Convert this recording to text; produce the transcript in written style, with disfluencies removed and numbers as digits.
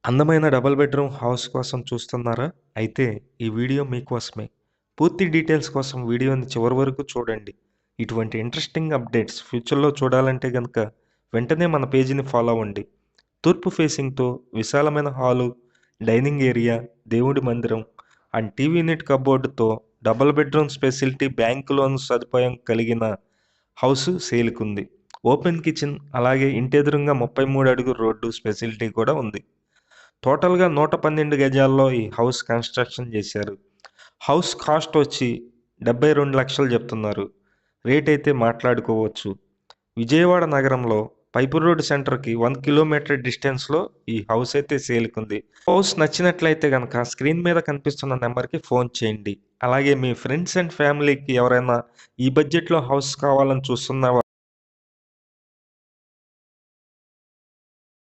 అందమైన double bedroom house కోసం చూస్తున్నారా? అయితే ఈ వీడియో మీకోసమే. పూర్తి డీటెయిల్స్ కోసం వీడియోని చివరి వరకు చూడండి. ఇటువంటి ఇంట్రెస్టింగ్ అప్డేట్స్ ఫ్యూచర్‌లో చూడాలంటే గనక వెంటనే మన పేజీని ఫాలో అవ్వండి. తూర్పు ఫేసింగ్‌తో విశాలమైన హాలు, డైనింగ్ ఏరియా, దేవుడి మందిరం అండ్ టీవీ యూనిట్ కబోర్డ్‌తో double bedroom speciality bank loan సదుపాయం కలిగిన హౌస్ సేల్‌కుంది. ఓపెన్ కిచెన్ అలాగే ఇంటెదురుంగా 33 అడుగుల రోడ్డు స్పెషాలిటీ కూడా ఉంది. టోటల్‌గా 112 గజాల్లో ఈ హౌస్ కన్‌స్ట్రక్షన్ చేశారు. హౌస్ కాస్ట్ వచ్చి 72,00,000 చెప్తున్నారు. రేట్ అయితే మాట్లాడుకోవచ్చు. విజయవాడ నగరంలో పైపు రోడ్ సెంటర్‌కి 1 కిలోమీటర్ డిస్టెన్స్‌లో ఈ హౌస్ అయితే సేల్‌కుంది. హౌస్ నచ్చినట్లయితే గనక స్క్రీన్ మీద కనిపిస్తున్న నెంబర్‌కి ఫోన్ చేయండి. అలాగే మీ ఫ్రెండ్స్ అండ్ ఫ్యామిలీకి ఎవరైనా ఈ బడ్జెట్‌లో హౌస్ కావాలని చూస్తున్న